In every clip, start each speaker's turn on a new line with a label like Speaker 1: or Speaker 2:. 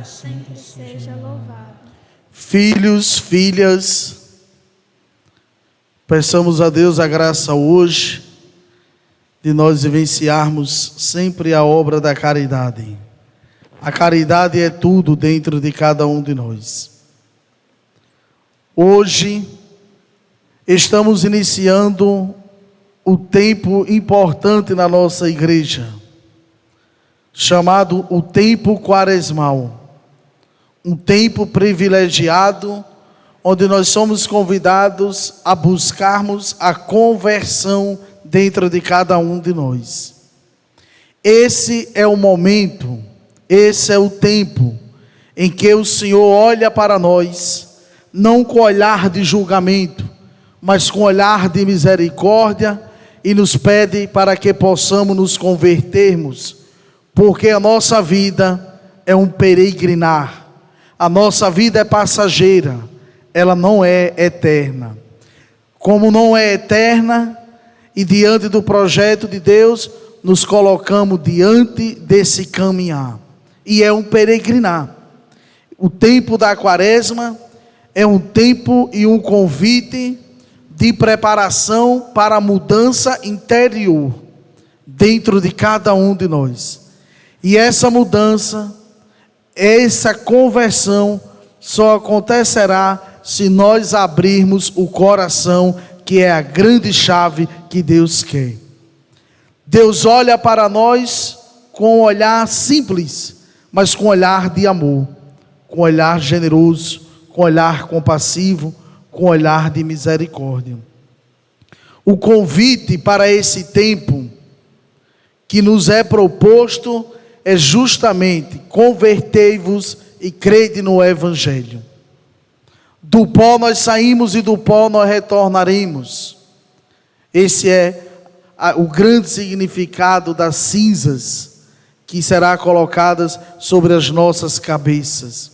Speaker 1: sempre seja louvado.
Speaker 2: Filhos, filhas, peçamos a Deus a graça hoje de nós vivenciarmos sempre a obra da caridade. A caridade é tudo dentro de cada um de nós. Hoje estamos iniciando o tempo importante na nossa igreja, chamado o tempo quaresmal. Um tempo privilegiado, onde nós somos convidados a buscarmos a conversão dentro de cada um de nós. Esse é o momento, esse é o tempo em que o Senhor olha para nós, não com olhar de julgamento, mas com olhar de misericórdia, e nos pede para que possamos nos convertermos, porque a nossa vida é um peregrinar. A nossa vida é passageira, ela não é eterna. Como não é eterna, e diante do projeto de Deus, nos colocamos diante desse caminhar. E é um peregrinar. O tempo da quaresma é um tempo e um convite de preparação para a mudança interior dentro de cada um de nós. E essa mudança, essa conversão só acontecerá se nós abrirmos o coração, que é a grande chave que Deus quer. Deus olha para nós com um olhar simples, mas com um olhar de amor, com um olhar generoso, com um olhar compassivo, com um olhar de misericórdia. O convite para esse tempo que nos é proposto é justamente: convertei-vos e crede no Evangelho. Do pó nós saímos e do pó nós retornaremos. Esse é o grande significado das cinzas que será colocadas sobre as nossas cabeças.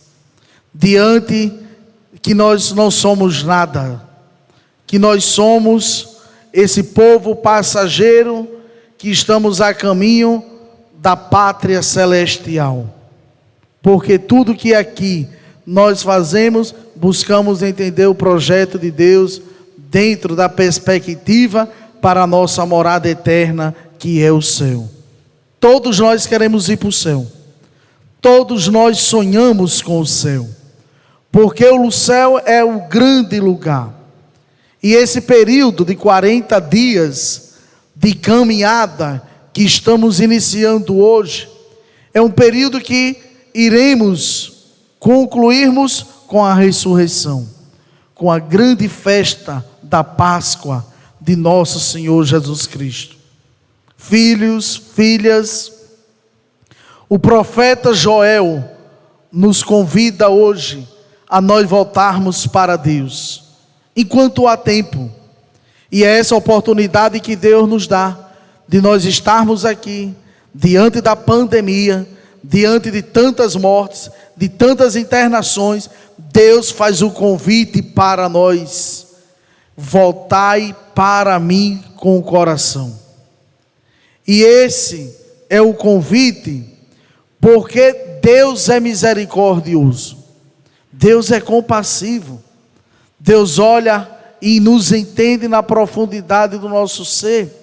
Speaker 2: Diante que nós não somos nada, que nós somos esse povo passageiro que estamos a caminho da pátria celestial. Porque tudo que aqui nós fazemos, buscamos entender o projeto de Deus dentro da perspectiva para a nossa morada eterna, que é o céu. Todos nós queremos ir para o céu. Todos nós sonhamos com o céu. Porque o céu é o grande lugar. E esse período de 40 dias de caminhada que estamos iniciando hoje, é um período que iremos concluirmos com a ressurreição, com a grande festa da Páscoa de nosso Senhor Jesus Cristo. Filhos, filhas, o profeta Joel nos convida hoje a nós voltarmos para Deus, enquanto há tempo. E é essa oportunidade que Deus nos dá, de nós estarmos aqui, diante da pandemia, diante de tantas mortes, de tantas internações. Deus faz o convite para nós: voltai para mim com o coração. E esse é o convite, porque Deus é misericordioso, Deus é compassivo, Deus olha e nos entende na profundidade do nosso ser.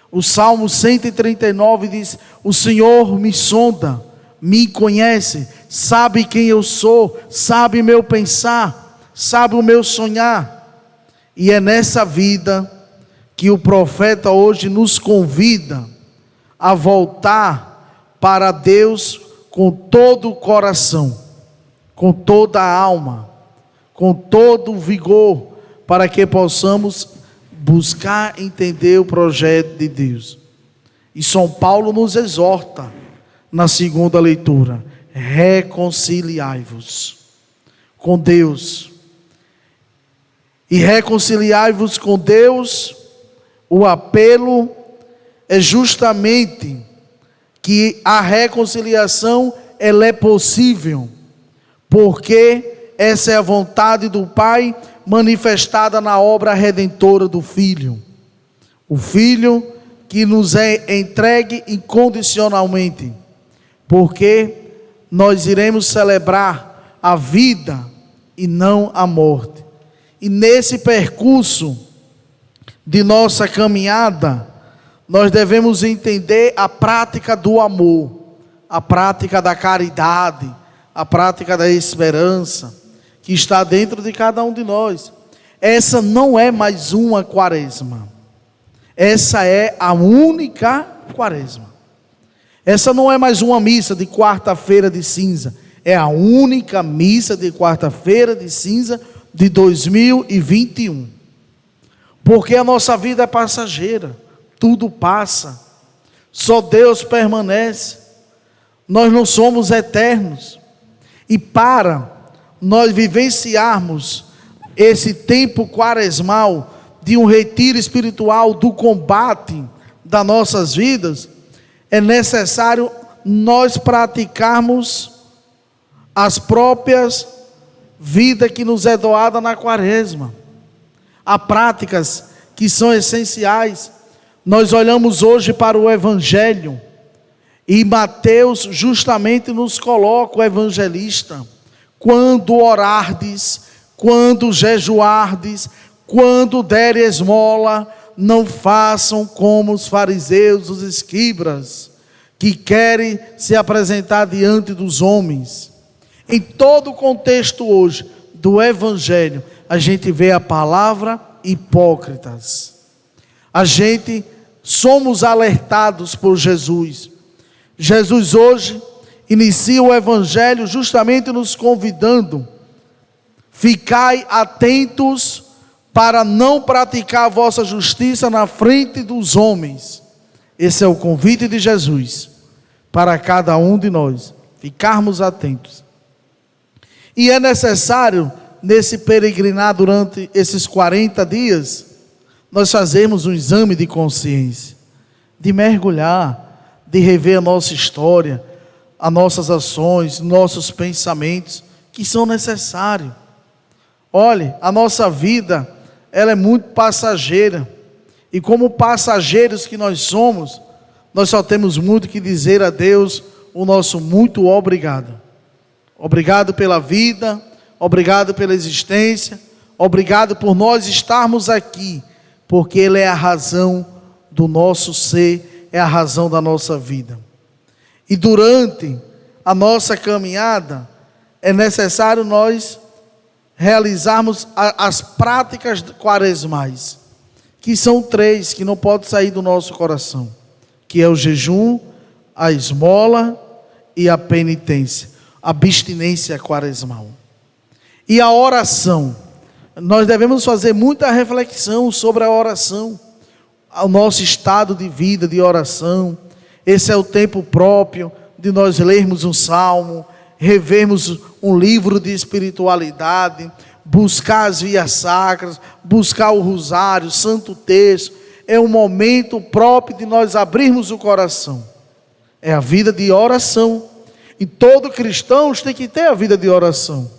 Speaker 2: O Salmo 139 diz: o Senhor me sonda, me conhece, sabe quem eu sou, sabe meu pensar, sabe o meu sonhar. E é nessa vida que o profeta hoje nos convida a voltar para Deus com todo o coração, com toda a alma, com todo o vigor, para que possamos buscar entender o projeto de Deus. E São Paulo nos exorta na segunda leitura: reconciliai-vos com Deus. E reconciliai-vos com Deus, o apelo é justamente que a reconciliação ela é possível, porque essa é a vontade do Pai manifestada na obra redentora do Filho. O Filho que nos é entregue incondicionalmente, porque nós iremos celebrar a vida e não a morte. E nesse percurso de nossa caminhada, nós devemos entender a prática do amor, a prática da caridade, a prática da esperança, que está dentro de cada um de nós. Essa não é mais uma quaresma. Essa é a única quaresma. Essa não é mais uma missa de quarta-feira de cinza. É a única missa de quarta-feira de cinza de 2021. Porque a nossa vida é passageira. Tudo passa. Só Deus permanece. Nós não somos eternos. E para nós vivenciarmos esse tempo quaresmal de um retiro espiritual do combate das nossas vidas, é necessário nós praticarmos as próprias vidas que nos é doada na quaresma. Há práticas que são essenciais. Nós olhamos hoje para o Evangelho e Mateus justamente nos coloca, o evangelista: quando orardes, quando jejuardes, quando derem esmola, não façam como os fariseus, os escribas, que querem se apresentar diante dos homens. Em todo o contexto hoje do Evangelho, a gente vê a palavra hipócritas. A gente somos alertados por Jesus. Jesus hoje inicia o Evangelho justamente nos convidando: ficai atentos para não praticar a vossa justiça na frente dos homens. Esse é o convite de Jesus para cada um de nós, ficarmos atentos. E é necessário, nesse peregrinar durante esses 40 dias, nós fazermos um exame de consciência, de mergulhar, de rever a nossa história, as nossas ações, nossos pensamentos, que são necessários. Olhe, a nossa vida, ela é muito passageira, e como passageiros que nós somos, nós só temos muito que dizer a Deus o nosso muito obrigado. Obrigado pela vida, obrigado pela existência, obrigado por nós estarmos aqui, porque Ele é a razão do nosso ser, é a razão da nossa vida. E durante a nossa caminhada, é necessário nós realizarmos as práticas quaresmais, que são 3, que não podem sair do nosso coração, que é o jejum, a esmola e a penitência, a abstinência quaresmal. E a oração, nós devemos fazer muita reflexão sobre a oração, o nosso estado de vida de oração. Esse é o tempo próprio de nós lermos um salmo, revermos um livro de espiritualidade, buscar as vias sacras, buscar o rosário, santo texto. É um momento próprio de nós abrirmos o coração. É a vida de oração. E todo cristão tem que ter a vida de oração.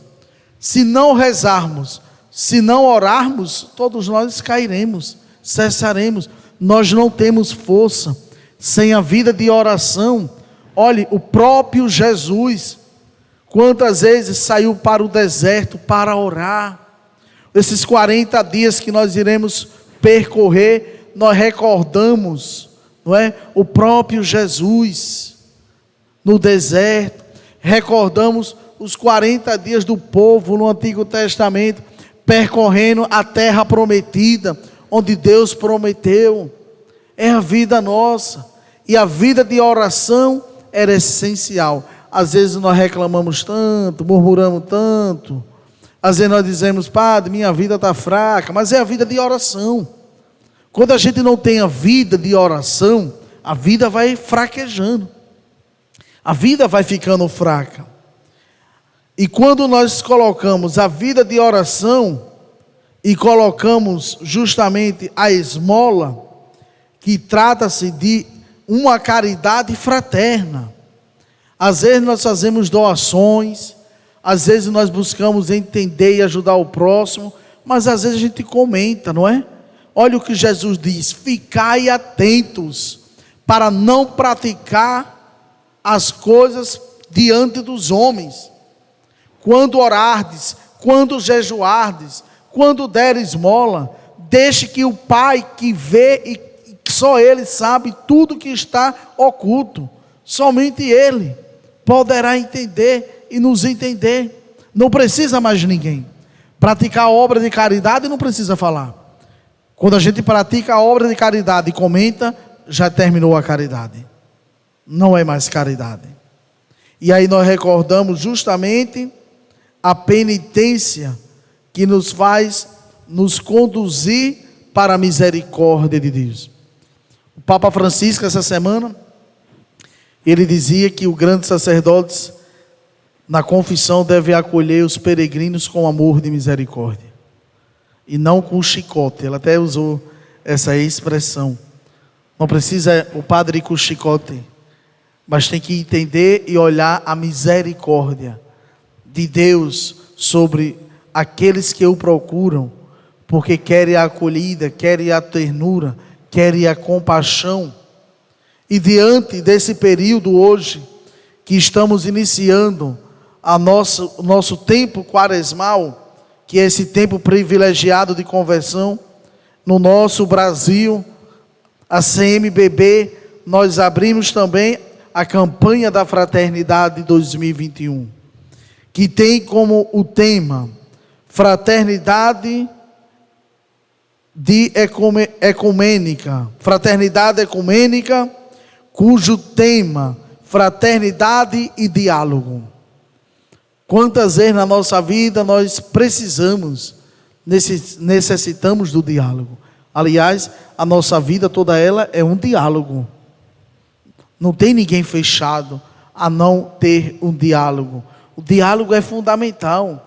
Speaker 2: Se não rezarmos, se não orarmos, todos nós cairemos, cessaremos. Nós não temos força sem a vida de oração. Olhe, o próprio Jesus, quantas vezes saiu para o deserto para orar? Esses 40 dias que nós iremos percorrer, nós recordamos, não é? O próprio Jesus no deserto. Recordamos os 40 dias do povo no Antigo Testamento, percorrendo a terra prometida, onde Deus prometeu. É a vida nossa. E a vida de oração era essencial. Às vezes nós reclamamos tanto, murmuramos tanto. Às vezes nós dizemos: padre, minha vida está fraca. Mas é a vida de oração. Quando a gente não tem a vida de oração, a vida vai fraquejando. A vida vai ficando fraca. E quando nós colocamos a vida de oração e colocamos justamente a esmola, que trata-se de uma caridade fraterna. Às vezes nós fazemos doações, às vezes nós buscamos entender e ajudar o próximo, mas às vezes a gente comenta, não é? Olha o que Jesus diz: ficai atentos para não praticar as coisas diante dos homens. Quando orardes, quando jejuardes, quando der esmola, deixe que o Pai que vê e só Ele sabe tudo que está oculto. Somente Ele poderá entender e nos entender. Não precisa mais de ninguém. Praticar a obra de caridade não precisa falar. Quando a gente pratica a obra de caridade e comenta, já terminou a caridade. Não é mais caridade. E aí nós recordamos justamente a penitência que nos faz nos conduzir para a misericórdia de Deus. O Papa Francisco, essa semana, ele dizia que o grande sacerdote, na confissão, deve acolher os peregrinos com amor de misericórdia, e não com chicote. Ele até usou essa expressão. Não precisa o padre ir com chicote, mas tem que entender e olhar a misericórdia de Deus sobre aqueles que o procuram, porque querem a acolhida, querem a ternura, querem a compaixão. E diante desse período hoje, que estamos iniciando o nosso tempo quaresmal, que é esse tempo privilegiado de conversão, no nosso Brasil, a CMBB, nós abrimos também a campanha da Fraternidade 2021, que tem como o tema Fraternidade Ecumênica, Fraternidade Ecumênica, cujo tema Fraternidade e Diálogo. Quantas vezes na nossa vida nós necessitamos do diálogo? Aliás, a nossa vida toda ela é um diálogo. Não tem ninguém fechado a não ter um diálogo. O diálogo é fundamental.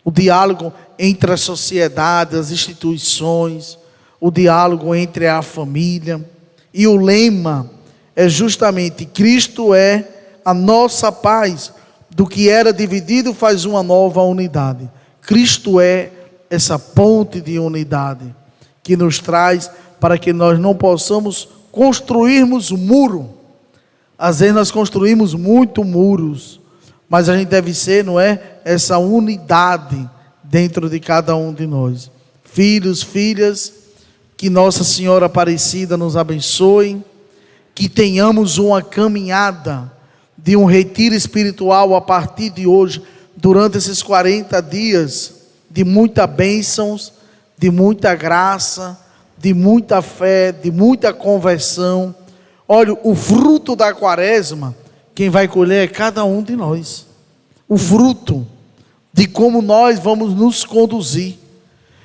Speaker 2: O diálogo entre a sociedade, as instituições, o diálogo entre a família. E o lema é justamente: Cristo é a nossa paz, do que era dividido faz uma nova unidade. Cristo é essa ponte de unidade que nos traz para que nós não possamos construirmos um muro. Às vezes nós construímos muito muros, mas a gente deve ser, não é, essa unidade dentro de cada um de nós. Filhos, filhas, que Nossa Senhora Aparecida nos abençoe, que tenhamos uma caminhada de um retiro espiritual a partir de hoje, durante esses 40 dias, de muita bênçãos, de muita graça, de muita fé, de muita conversão. Olha, o fruto da quaresma, quem vai colher é cada um de nós. O fruto de como nós vamos nos conduzir.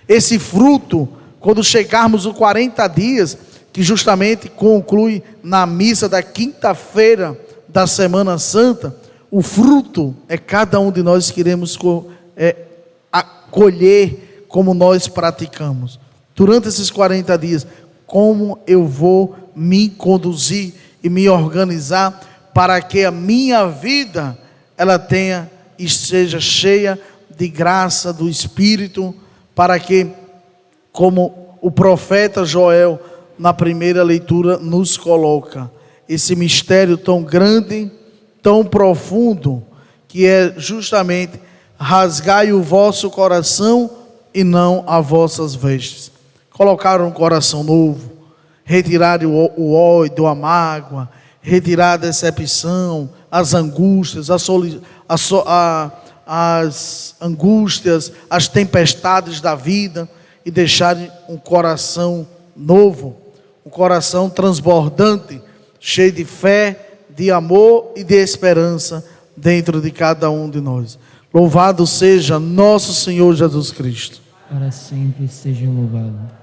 Speaker 2: Esse fruto, quando chegarmos os 40 dias, que justamente conclui na missa da quinta-feira da Semana Santa, o fruto é cada um de nós que iremos colher como nós praticamos. Durante esses 40 dias, como eu vou me conduzir e me organizar para que a minha vida ela tenha e seja cheia de graça do Espírito, para que, como o profeta Joel na primeira leitura nos coloca, esse mistério tão grande, tão profundo, que é justamente: rasgai o vosso coração e não as vossas vestes. Colocar um coração novo, retirar o ódio, a mágoa, retirar a decepção, as angústias, as angústias, as tempestades da vida, e deixar um coração novo, um coração transbordante, cheio de fé, de amor e de esperança dentro de cada um de nós. Louvado seja nosso Senhor Jesus Cristo.
Speaker 3: Para sempre seja louvado.